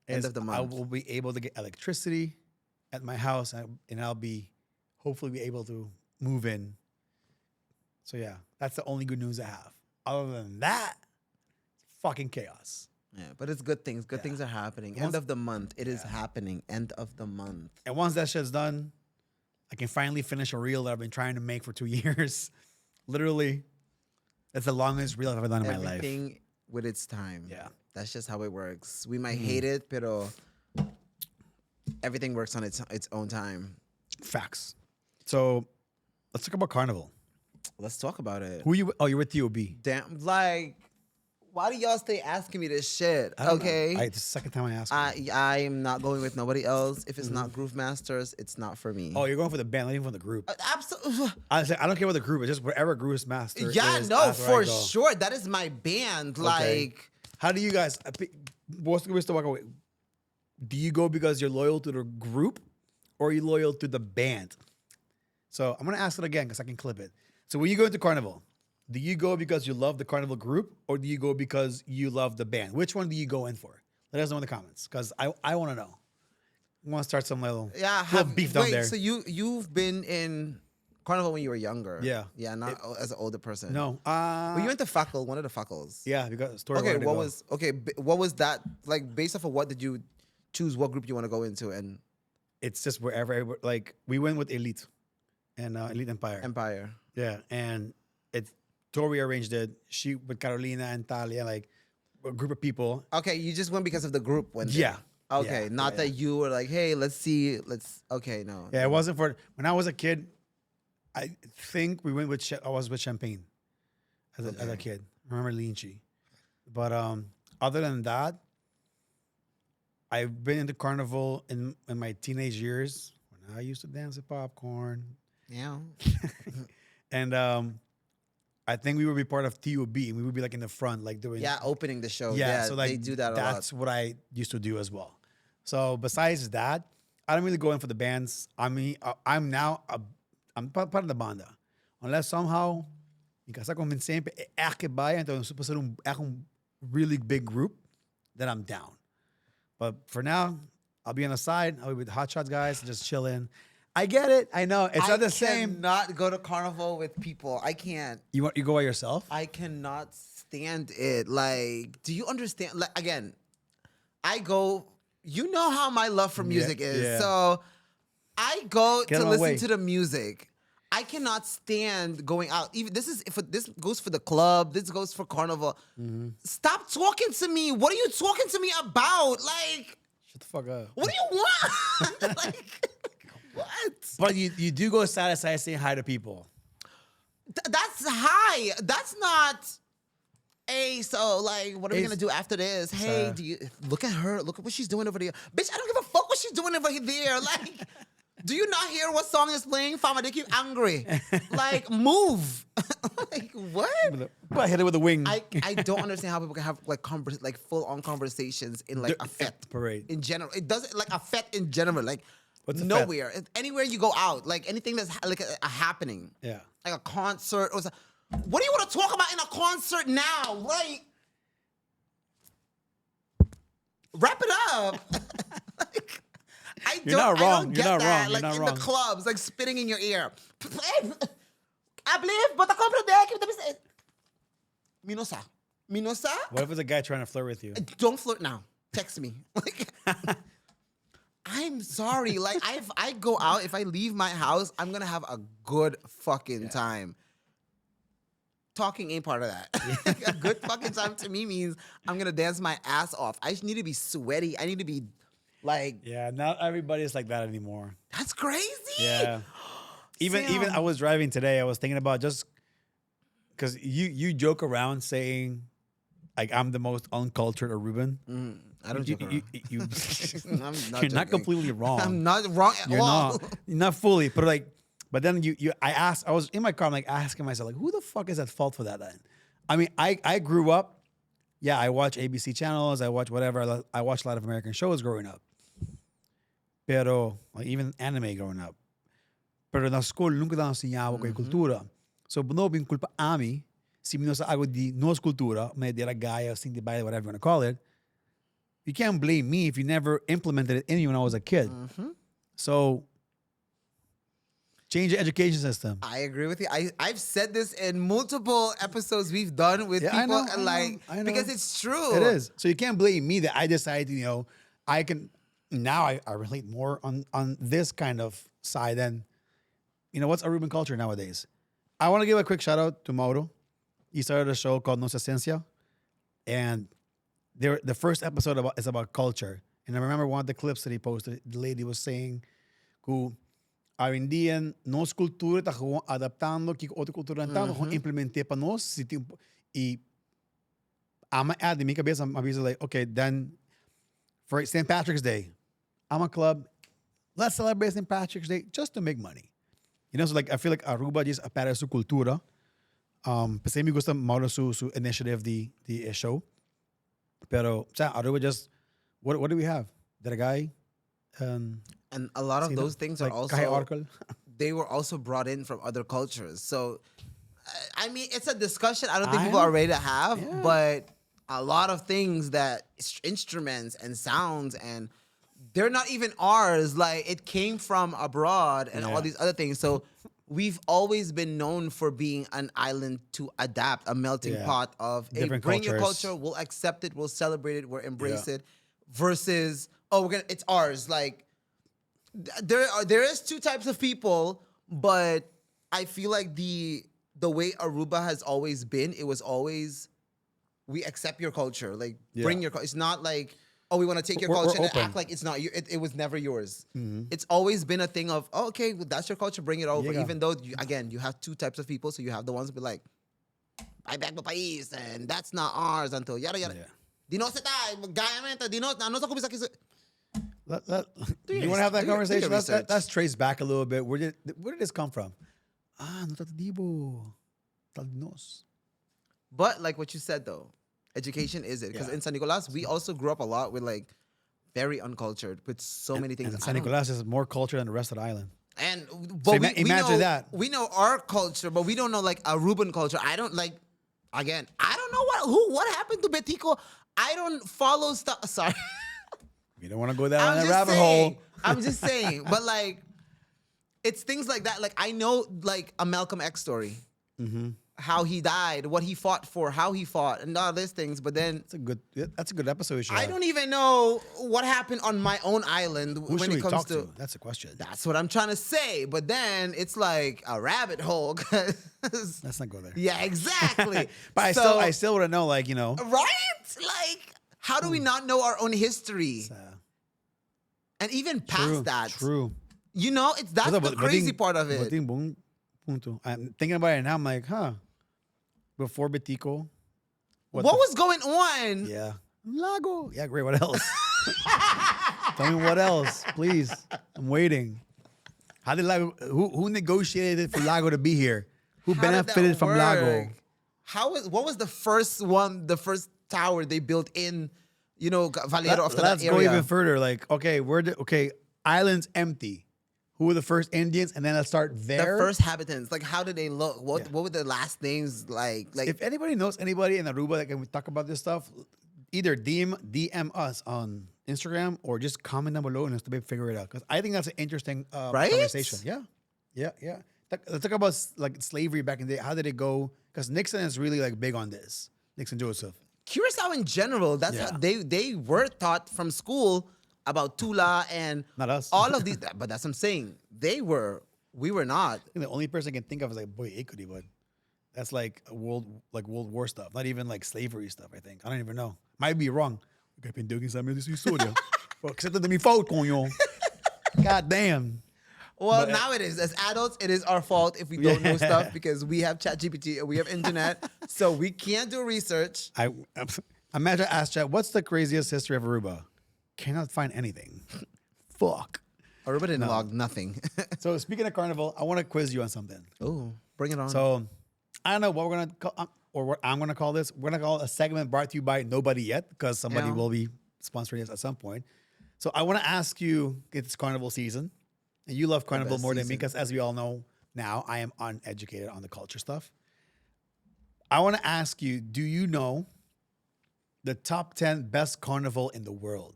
End is of the I month. will be able to get electricity at my house, and I'll be hopefully be able to move in. So yeah, that's the only good news I have. Other than that, fucking chaos. Yeah, but it's good things. Good things are happening. End of the month. It is happening. End of the month. And once that shit's done, I can finally finish a reel that I've been trying to make for 2 years. Literally, that's the longest reel I've ever done in my life. Everything with its time. Yeah. That's just how it works. We might hate it, pero everything works on its own time. Facts. So let's talk about Carnival. Let's talk about it. Who you? Oh, you're with TOB. Damn, like, why do y'all stay asking me this shit? I don't know. Okay. It's the second time I asked. You. I'm not going with nobody else. If it's not Groove Masters, it's not for me. Oh, you're going for the band, not even for the group. Absolutely. I don't care what the group is, just whatever Groove Master. Yeah, is, no, that's where I for go. sure. That is my band. Okay. Like, How do you guys? What's the walk away? Do you go because you're loyal to the group, or are you loyal to the band? So I'm gonna ask it again because I can clip it. So when you go into Carnival, do you go because you love the Carnival group, or do you go because you love the band? Which one do you go in for? Let us know in the comments because I want to know. I want to start some little beef down there. So you've been in Carnival when you were younger? Yeah. Yeah, not as an older person. No. Were you into Fackle, one of the Fackles? Yeah, we got a story. Okay, what was that like? Based off of what did you choose? What group you want to go into? And It's just wherever. Like we went with Elite and Elite Empire. Empire. Yeah, and Tori arranged it. She with Carolina and Talia, like a group of people. Okay, you just went because of the group one day. Yeah. Okay, Yeah, not yeah, that you were like, hey, let's see, okay, no. Yeah, it wasn't for when I was a kid. I think we went with I was with Champagne as a kid. I remember Lynchy. But other than that, I've been into Carnival in my teenage years when I used to dance with popcorn. Yeah. And I think we would be part of TUB, and we would be like in the front, like doing Opening the show. Yeah, so like they do that a lot. that's what I used to do as well. So besides that, I don't really go in for the bands. I mean, I'm part of the banda. Unless somehow, mi casa convencen, que vaya, entonces supposed to un really big group, then I'm down. But for now, I'll be on the side. I'll be with the Hot Shots guys, just chilling. I get it. I know it's not the same. I cannot go to Carnival with people. I can't. You go by yourself? I cannot stand it. Like, do you understand? Like, again, I go. You know how my love for music is. yeah. So I go Get to on my listen way. to the music. I cannot stand going out. Even this goes for the club. This goes for Carnival. Mm-hmm. Stop talking to me. What are you talking to me about? Like, Shut the fuck up. what do you want? Like, what? But you do go side to side saying hi to people. That's high. That's not. Hey, so like, what are we gonna do after this? Hey, do you look at her? Look at what she's doing over there, bitch. I don't give a fuck what she's doing over there. Like, do you not hear what song is playing? Fama, they keep angry. Like, move. Like, what? I hit it with a wing. I don't understand how people can have like full on conversations in like a fete parade. in general. It doesn't like a fete in general. Like, What's a nowhere, anywhere you go out, like anything that's like a happening. Yeah. Like a concert or something. What do you want to talk about in a concert now? Like, wrap it up. Like, I You're not wrong. I don't get You're not that. wrong. You're Like not in wrong. the clubs, like spitting in your ear. I believe, but I comprende. Minosa. Minosa? What if it's a guy trying to flirt with you? Don't flirt now. Text me. Like, I'm sorry. Like, if I go out, if I leave my house, I'm gonna have a good fucking time. Talking ain't part of that. A good fucking time to me means I'm gonna dance my ass off. I just need to be sweaty. I need to be like, Yeah, not everybody is like that anymore. that's crazy. Yeah. Even Sam. I was driving today, I was thinking about just because you joke around saying like I'm the most uncultured Aruban. I don't joke around. You I'm you're not joking. completely wrong. I'm not wrong at You're all. not. You're not fully, but like But then I was in my car, I'm like asking myself, like, who the fuck is at fault for that then? I mean, I grew up, yeah, I watch ABC channels, I watch whatever, I watch a lot of American shows growing up. Pero, like, even anime growing up. Pero na school, nunca daw ensinyawa ko yung kultura. So, no bin culpa ami, si mino sa ago di nos kultura, may diragaya, sing di baile, whatever you want to call it. You can't blame me if you never implemented it in you when I was a kid. So, change the education system. I agree with you. I've said this in multiple episodes we've done with people, I know. Because it's true. It is. So you can't blame me that I decided, I can, now I relate more on this kind of side than, what's Aruban culture nowadays? I want to give a quick shout out to Mauro. He started a show called Nos Esencia. And the first episode is about culture. And I remember one of the clips that he posted, the lady was saying, who our Indian nos cultura ta adaptando que outra cultura então implementei para nós e ama add in minha cabeça like, okay, then for St. Patrick's Day, I'm a club, let's celebrate St. Patrick's Day just to make money. So like I feel like Aruba just apara su cultura. Kasi me gusta Mauro su initiative the show. Pero Aruba just what do we have? That a guy and a lot of those things are like also they were also brought in from other cultures. So I mean, it's a discussion I don't think people are ready to have, but a lot of things that instruments and sounds and they're not even ours. Like it came from abroad and all these other things. So we've always been known for being an island to adapt, a melting pot of hey, bring your culture, we'll accept it, we'll celebrate it, we'll embrace it, versus it's ours. Like there is two types of people, but I feel like the way Aruba has always been, it was always we accept your culture, like bring your culture. It's not like we want to take your culture and act like it's not you. It was never yours. It's always been a thing of okay, well, that's your culture, bring it over. Even though you have two types of people, so you have the ones who be like, "I back the país," and that's not ours until yada yada. Di no se ta, gayamente, di no sa kubisa kiso. You want to have that conversation? Let's trace back a little bit. Where did this come from? No tadibo, talinos. But like what you said though, education is it? Because in San Nicolas, we also grew up a lot with like very uncultured with so many things. And San Nicolas is more culture than the rest of the island. And but so imagine that we know our culture, but we don't know like Aruban culture. I don't like. Again, I don't know what happened to Betico. I don't follow stuff. Sorry. You don't want to go down that rabbit hole. I'm just saying. But like, it's things like that. Like I know like a Malcolm X story. How he died, what he fought for, how he fought, and all these things. But then that's a good episode. I don't even know what happened on my own island when it comes to. That's a question. That's what I'm trying to say. But then it's like a rabbit hole. Let's not go there. Yeah, exactly. But I still want to know, like right? Like, how do we not know our own history? And even past that, True. That's the crazy part of it. I'm thinking about it now. I'm like, before Betico, what was going on? Yeah, Lago. Yeah, great. What else? Tell me what else, please. I'm waiting. How did Lago? Who negotiated for Lago to be here? Who benefited from Lago? What was the first one? The first tower they built in, Valero after that area. Let's go even further. Like, okay, island's empty. Who were the first Indians? And then let's start there. The first habitants. Like, how did they look? What were their last names like? If anybody knows anybody in Aruba that can talk about this stuff, either DM us on Instagram or just comment down below and let's figure it out. Because I think that's an interesting conversation. Yeah. Let's talk about like slavery back in the day. How did it go? Because Nixon is really like big on this. Nixon Joseph. Curacao in general, that's how they were taught from school about Tula and not us. All of these, but that's what I'm saying. We were not. I think the only person I can think of is like Boy Ekudi, but that's like World War stuff. Not even like slavery stuff, I think. I don't even know. Might be wrong. I've been doing some of this historia. Except that me fault, coño. God damn. Well, now it is. As adults, it is our fault if we don't know stuff because we have ChatGPT and we have internet, so we can't do research. I imagine I asked Chat, what's the craziest history of Aruba? Cannot find anything. Fuck. Aruba didn't log nothing. So speaking of Carnival, I want to quiz you on something. Oh, bring it on. So I don't know what we're gonna call, or what I'm gonna call this. We're gonna call it a segment brought to you by nobody yet, because somebody Yeah. will be sponsoring us at some point. So I want to ask you, it's Carnival season, and you love Carnival best more than me, season. because as we all know now, I am uneducated on the culture stuff. I want to ask you, do you know the top 10 best carnival in the world?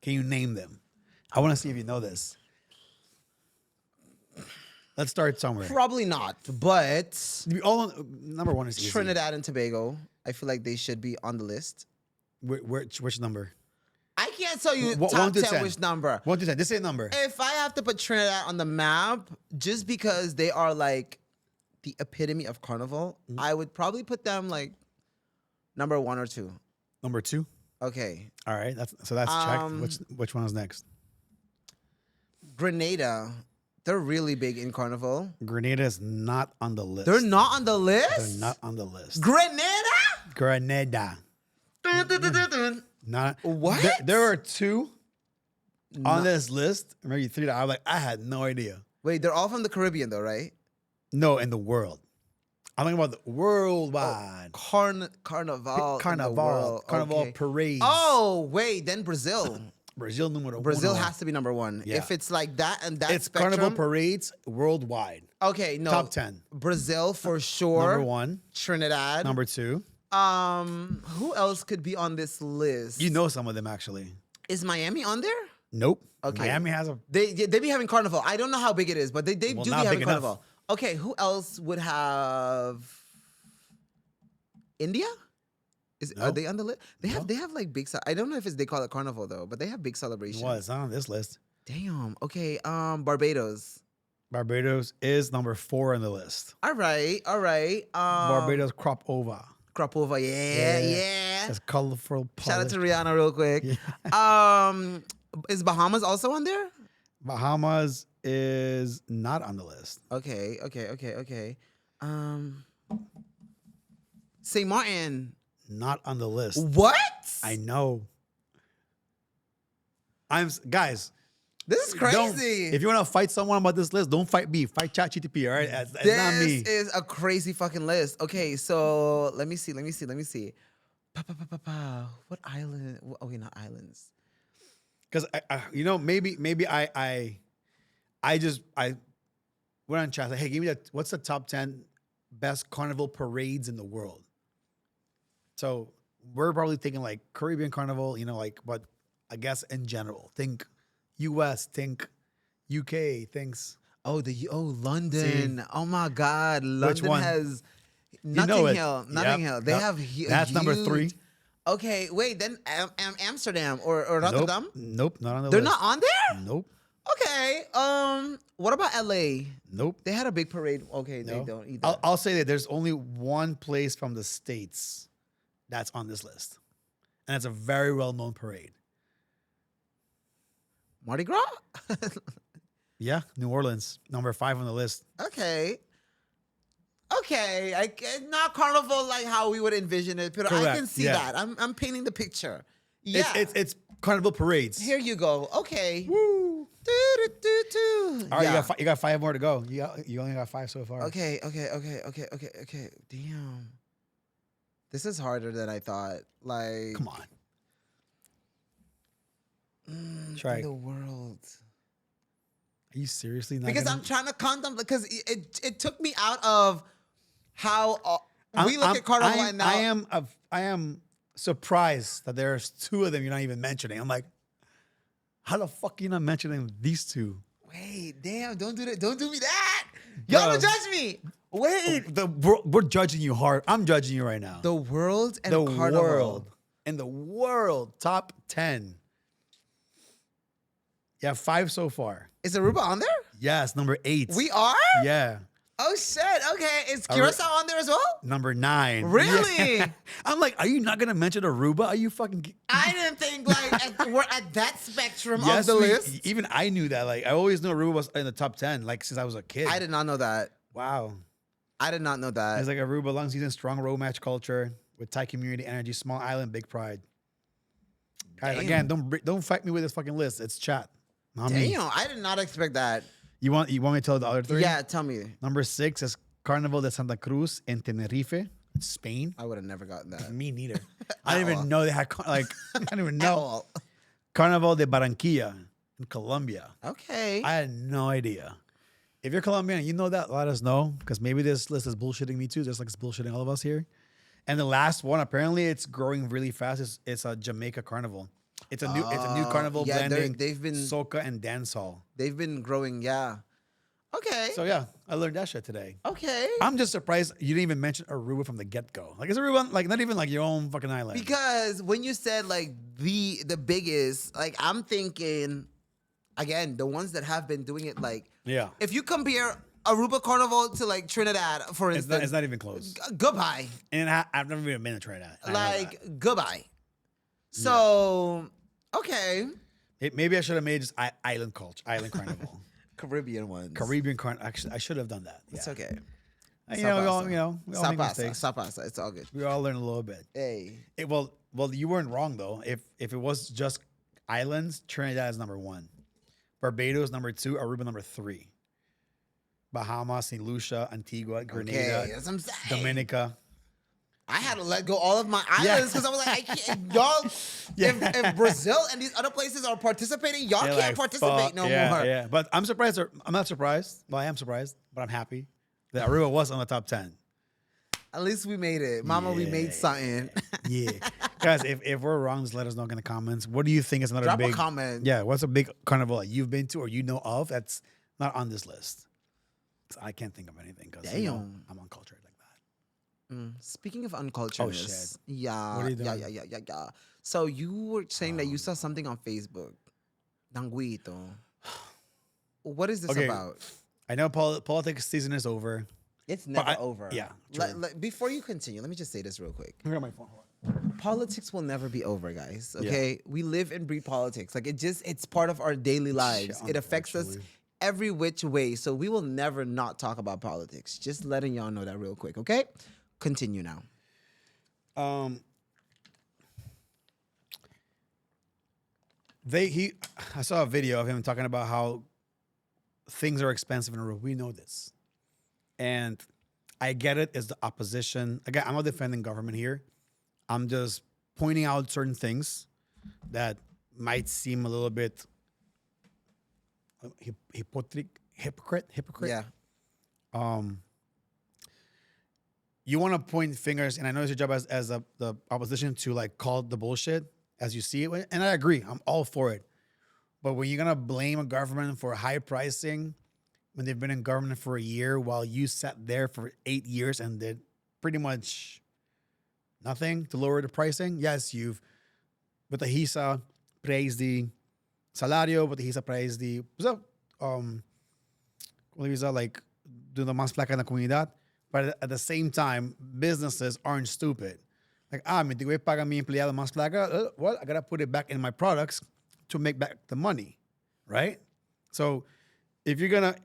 Can you name them? I want to see if you know this. Let's start somewhere. Probably not, but We all number one is easy. Trinidad and Tobago, I feel like they should be on the list. Which number? I can't tell you One top to 10 10. which number. 1 to 10. This is a number. If I have to put Trinidad on the map, just because they are like the epitome of carnival, I would probably put them like number 1 or 2. Number 2. Okay. All right. That's checked. Which one is next? Grenada, they're really big in carnival. Grenada is not on the list. They're not on the list? They're not on the list. Grenada? Grenada. Dun, dun, dun, dun, dun. Not What? There are 2 on this list. Maybe 3 that I had no idea. Wait, they're all from the Caribbean though, right? No, in the world. I'm talking about the worldwide. Carnival. in the world. Carnival Okay. parades. Oh, wait, then Brazil. Brazil numero Brazil uno. has to be number 1. Yeah. If it's like that and that It's spectrum. carnival parades worldwide. Okay, no. Top 10. Brazil for sure. Number 1. Trinidad. Number 2. Who else could be on this list? You know some of them actually. Is Miami on there? Nope. Okay. Miami has a They be having carnival. I don't know how big it is, but they Well, do be not having big enough. carnival. Okay, who else would have India? Are No. they on the list? They have like big. I don't know if they call it carnival though, but they have big celebrations. Well, it's not on this list. Damn. Okay. Barbados. Barbados is number 4 on the list. All right. Barbados crop over. Cropova. Yeah. It's colorful. Shout out to polished. Rihanna real quick. Is Bahamas also on there? Bahamas is not on the list. Okay. St. Martin. Not on the list. What? I know. Guys. This is crazy. If you want to fight someone about this list, don't fight me. Fight ChatGPT. All right, it's not me. This is a crazy fucking list. Okay, so let me see. What island? Okay, not islands. Because maybe I went on chat. Like, hey, give me what's the top 10 best carnival parades in the world? So we're probably thinking like Caribbean carnival, but I guess in general, think U.S., think UK, thinks. London. See? Oh my God, Which London one? has know Notting it. Hill. Yep, Notting Hill. They yep. have That's number 3. Okay, wait. Then Amsterdam or Rotterdam. Nope, not on the They're list. not on there. Nope, Okay. What about LA? nope. They had a big parade. Okay, they No. don't either. I'll say that there's only one place from the States that's on this list. And it's a very well-known parade. Mardi Gras? Yeah, New Orleans, number 5 on the list. Okay. Not carnival like how we would envision it, but I Correct, can see yeah. that. I'm painting the picture. Yeah. It's carnival parades. Here you go. Okay. Woo. Do. All right, Yeah. you got 5 more to go. You only got 5 so far. Okay. Damn. This is harder than I thought. Like, Come on. Try. in the world. Are you seriously not Because gonna- I'm trying to contemplate, because it took me out of how we look I'm- at carnival and now. I am surprised that there's 2 of them you're not even mentioning. I'm like, how the fuck are you not mentioning these 2? Wait, damn, don't do that. Don't do me that. Y'all Bro. don't judge me. Wait. We're judging you hard. I'm judging you right now. The world and The carnival. world. In the world, top 10. You have 5 so far. Is Aruba on there? Yes, number 8. We are? Yeah. Oh, shit. Okay. Is Curacao on there as well? Number 9. Really? Yeah. I'm like, are you not gonna mention Aruba? Are you fucking? I didn't think we're at that spectrum Yes, of the list. even I knew that. Like, I always knew Aruba was in the top 10. Like since I was a kid. I did not know that. Wow. I did not know that. It's like Aruba, long season, strong road match culture with Thai community energy, small island, big pride. Guys, Damn. again, don't fight me with this fucking list. It's chat. Mommy, Damn, I did not expect that. you want me to tell the other three? Yeah, tell me. Number 6 is Carnival de Santa Cruz in Tenerife, Spain. I would have never gotten that. Me neither. I didn't At even all. know they had I didn't even At know. all. Carnival de Barranquilla in Colombia. Okay. I had no idea. If you're Colombian, you know that, let us know, because maybe this list is bullshitting me too, just like it's bullshitting all of us here. And the last one, apparently, it's growing really fast. It's a Jamaica Carnival. It's a new carnival yeah, blending they've been soca and dancehall. they've been growing. Yeah. Okay. So yeah, I learned that shit today. Okay. I'm just surprised you didn't even mention Aruba from the get go. Like, is Aruba like not even like your own fucking island? Because when you said like the biggest, like I'm thinking, again, the ones that have been doing it, like Yeah, if you compare Aruba Carnival to like Trinidad, for instance, it's not even close. Goodbye. And I've never even been to Trinidad. I know that. Like goodbye. So okay, Maybe I should have made just island culture, island carnival, Caribbean ones. Caribbean carnival. Actually, I should have done that. It's Yeah. okay. We all make mistakes. Sapasa. It's all good. We all learn a little bit. Hey. Well, you weren't wrong though. If it was just islands, Trinidad is number 1, Barbados number 2, Aruba number 3, Bahamas, St. Lucia, Antigua, Grenada, Okay, that's what I'm saying. Dominica. I had to let go all of my islands because I was like, I can't. Y'all, if Brazil and these other places are participating, y'all They're can't like, participate fuck, no yeah, more. Yeah, but I'm surprised. I'm not surprised. Well, I am surprised, but I'm happy that Aruba was on the top 10. At least we made it. Mama, we made something. Yeah. Guys, if we're wrong, just let us know in the comments. What do you think is another Drop big a comment. Yeah, what's a big carnival that you've been to or you know of that's not on this list? I can't think of anything because Damn. I'm uncultured like that. Speaking of unculturedness, shit. yeah, What are you yeah, doing? yeah. So you were saying that you saw something on Facebook, Danguito. What is this Okay. about? I know politics season is over. It's never I- over. yeah, Before you continue, let me just say this real quick. I got my phone. Politics will never be over, guys. Okay, we live and breathe politics. Like it's part of our daily lives. It affects us unfortunately. every which way. So we will never not talk about politics. Just letting y'all know that real quick. Okay, continue now. I saw a video of him talking about how things are expensive in Aruba. We know this. And I get it as the opposition. Again, I'm not defending government here. I'm just pointing out certain things that might seem a little bit hypocrite. Yeah. You want to point fingers, and I know it's your job as the opposition to like call the bullshit as you see it, and I agree. I'm all for it. But when you're gonna blame a government for high pricing when they've been in government for a year while you sat there for 8 years and did pretty much nothing to lower the pricing, yes, you've with the HISA praised the salario, with the HISA praised the like do the más placa en la comunidad. But at the same time, businesses aren't stupid. Like, me tengo que pagar mi empleado más placa. Well, I gotta put it back in my products to make back the money, right? So if you're gonna,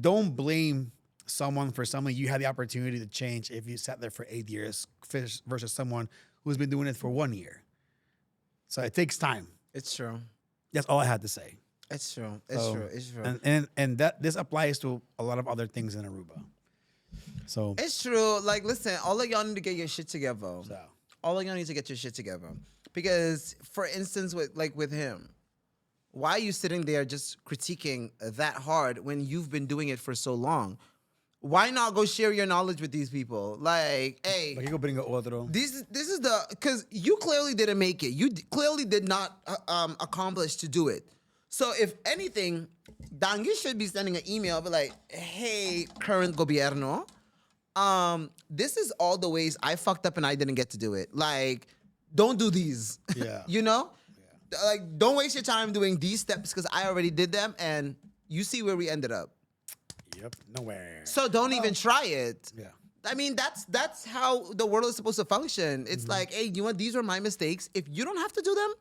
don't blame someone for something you had the opportunity to change if you sat there for 8 years versus someone who's been doing it for 1 year. So it takes time. It's true. That's all I had to say. It's true. It's true. It's true. And that this applies to a lot of other things in Aruba. So It's true. Like, listen, all of y'all need to get your shit together. So. All of y'all need to get your shit together. Because, for instance, with him, why are you sitting there just critiquing that hard when you've been doing it for so long? Why not go share your knowledge with these people? Like, hey, Aquí bring otro. this is the, because you clearly didn't make it. You clearly did not accomplish to do it. So if anything, Dan, you should be sending an email, but like, hey, current gobierno, this is all the ways I fucked up and I didn't get to do it. Like, don't do these. Yeah. You know? Yeah. Like, don't waste your time doing these steps because I already did them and you see where we ended up. Yep, nowhere. So don't even try it. Yeah. I mean, that's how the world is supposed to function. It's like, hey, you know what? These are my mistakes. If you don't have to do them,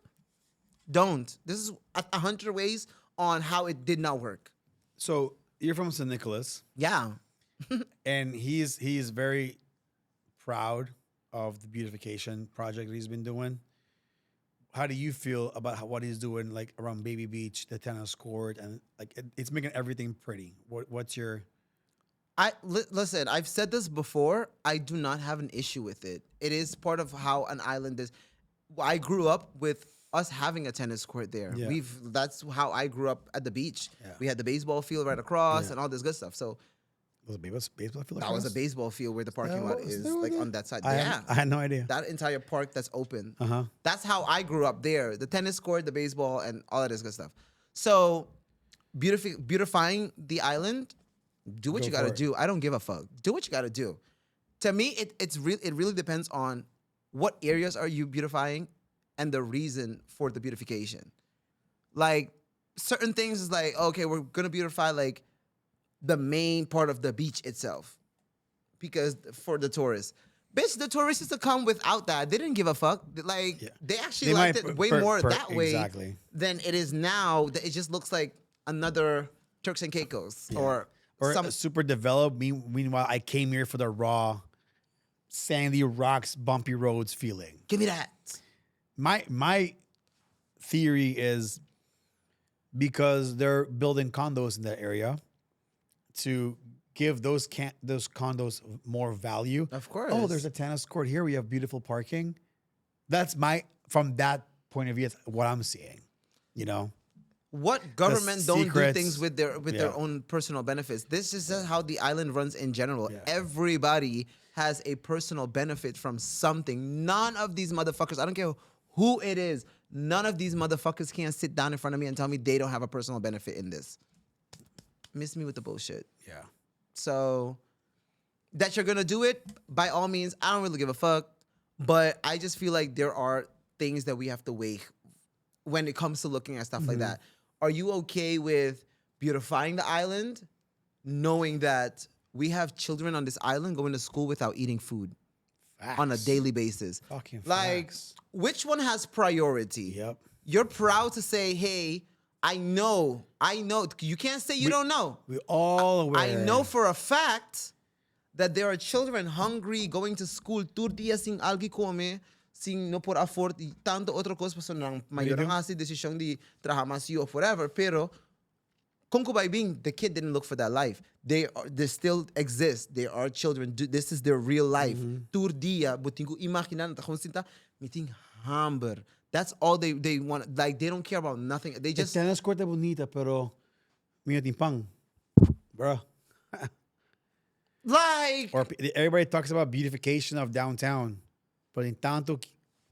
don't. This is 100 ways on how it did not work. So you're from San Nicolas, Yeah. and he's very proud of the beautification project that he's been doing. how do you feel about what he's doing, like around Baby Beach, the tennis court, and like it's making everything pretty? What's your Listen, I've said this before. I do not have an issue with it. It is part of how an island is. I grew up with us having a tennis court there. Yeah. That's how I grew up at the beach. Yeah. We had the baseball field right across Yeah. and all this good stuff. So was it baseball field? that was a baseball field where the parking lot is, like on that side. I had no idea. That entire park that's open. Uh-huh. That's how I grew up there. The tennis court, the baseball, and all of this good stuff. So beautifying the island, do what Go you gotta for it. do. I don't give a fuck. Do what you gotta do. To me, it really depends on what areas are you beautifying and the reason for the beautification. Like certain things is like, okay, we're gonna beautify like the main part of the beach itself. Because for the tourists. Bitch, the tourists used to come without that. They didn't give a fuck. Like they actually They liked might it way more that way exactly. than it is now. That it just looks like another Turks and Caicos or some super developed. Meanwhile, I came here for the raw, sandy rocks, bumpy roads feeling. give me that. My theory is because they're building condos in that area to give those condos more value. Of course. Oh, there's a tennis court here. We have beautiful parking. That's from that point of view, it's what I'm seeing. You know, What government don't do secrets. things with their own personal benefits? This is just how the island runs in general. Yeah. Everybody has a personal benefit from something. None of these motherfuckers, I don't care who it is, none of these motherfuckers can sit down in front of me and tell me they don't have a personal benefit in this. Miss me with the bullshit. yeah. So that you're gonna do it, by all means, I don't really give a fuck. But I just feel like there are things that we have to weigh when it comes to looking at stuff like that. Are you okay with beautifying the island, knowing that we have children on this island going to school without eating food on a Facts. daily basis? Fucking Like, facts. which one has priority? Yep. You're proud to say, hey, I know. You can't say you don't know. We're all aware. I know for a fact that there are children hungry going to school turdia sin algo come, sin no por afford y tanto otro cosa so nang mayor do? nga si desisyon di trabajar más or whatever, pero kung kubay bing, the kid didn't look for that life. They still exist. They are children. This is their real life. Turdia butingo imaginan ta kung sinta meeting hamber. That's all they want. Like they don't care about nothing. They The just tennis court es bonita, pero mira timpang, bro. like Or everybody talks about beautification of downtown, but in tanto,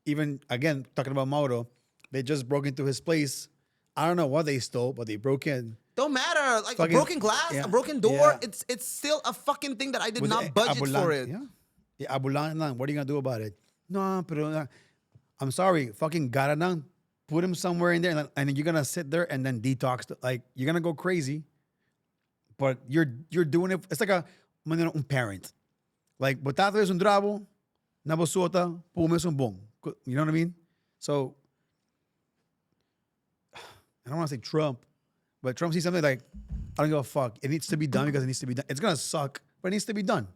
even again talking about Mauro, they just broke into his place. I don't know what they stole, but they broke in. don't matter. Like Fucking- a broken glass, yeah, a broken door. yeah. It's still a fucking thing that I did Was not budget ambulant? for it. Yeah, ambulant lang. What are you gonna do about it? No, pero I'm sorry. Fucking gara lang. Put him somewhere in there, and then you're gonna sit there and then detox. Like you're gonna go crazy, but you're doing it. It's like a parent. Like botato es un drabo, nabosota, pume es un bong. You know what I mean? So I don't want to say Trump, but Trump sees something like, I don't give a fuck. It needs to be done because it needs to be done. It's gonna suck, but it needs to be done.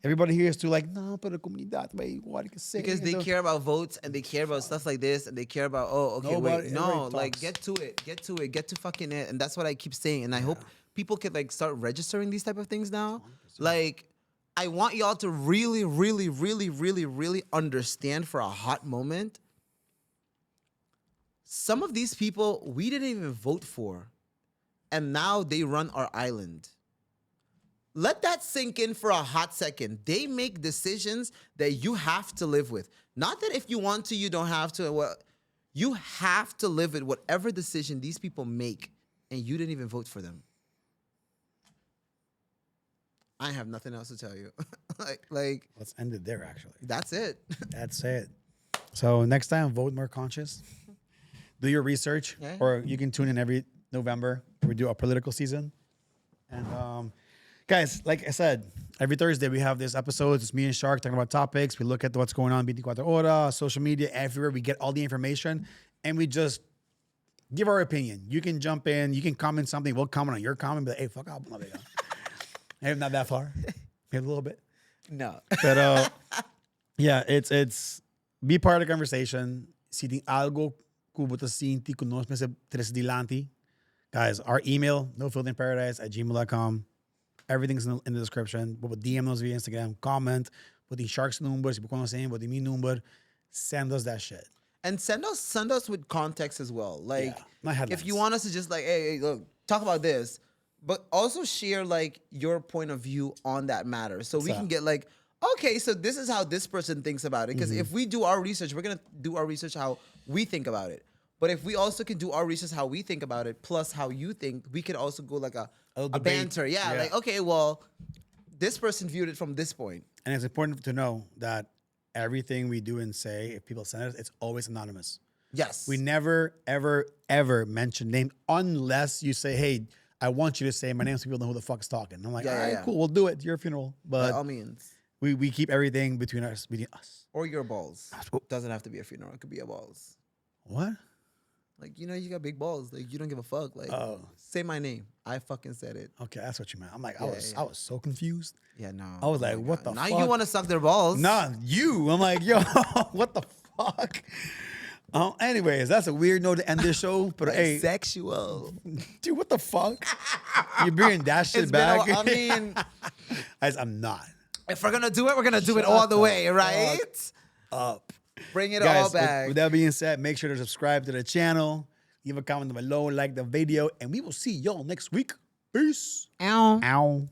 Everybody here is to like, no, pero comunidad, wey, what you can say. Because they care about votes and they care about stuff like this and they care about, oh, okay, wait, Nobody- no, everybody like talks. get to it, get to fucking it. And that's what I keep saying. And I hope people could like start registering these type of things now. Like, I want y'all to really, really, really, really, really understand for a hot moment. Some of these people we didn't even vote for. And now they run our island. Let that sink in for a hot second. They make decisions that you have to live with. Not that if you want to, you don't have to. Well, you have to live with whatever decision these people make, and you didn't even vote for them. I have nothing else to tell you. like Let's end it there, actually. that's it. That's it. So next time, vote more conscious. Do your research, Yeah. or you can tune in every November. We do a political season. And guys, like I said, every Thursday we have this episode. It's me and Shark talking about topics. We look at what's going on, 24 Horas, social media, everywhere. We get all the information, and we just give our opinion. You can jump in. You can comment something. We'll comment on your comment. But hey, fuck up. Maybe not that far. Maybe a little bit. No. But yeah, it's be part of the conversation. si tem algo que você sente que nós pensamos tres dilanti, guys, our email, nofilterinparadise@gmail.com. Everything's in the description. But DM us via Instagram, comment, put the Sharks number, si conocen, put the me number, send us that shit. And send us with context as well. Like, Yeah, not headlines. if you want us to just like, hey, look, talk about this, but also share like your point of view on that matter, so we can get like, okay, so this is how this person thinks about it. Because if we do our research, we're gonna do our research how we think about it. But if we also can do our research how we think about it, plus how you think, we could also go like a banter. Yeah, like, okay, well, this person viewed it from this point. And it's important to know that everything we do and say, if people send us, it's always anonymous. Yes. We never, ever, ever mention name unless you say, hey, I want you to say my name so people know who the fuck is talking. I'm like, all right, cool, we'll do it. Your funeral. But by all means. We keep everything between us. Or your balls. Doesn't have to be a funeral. It could be your balls. What? Like, you know, you got big balls. Like, you don't give a fuck. Like, say my name. I fucking said it. Okay, that's what you meant. I'm like, I was so confused. Yeah, no. I was like, what the now fuck? Now you want to suck their balls. Nah, you. I'm like, yo, what the fuck? Anyways, that's a weird note to end this show. But hey, sexual. Dude, what the fuck? You're bringing that shit back? I mean, guys, I'm not. If we're gonna do it, we're gonna do it all the way, right? Up. Bring it guys, all back. With that being said, make sure to subscribe to the channel, leave a comment below, like the video, and we will see y'all next week. Peace. Ow. Ow.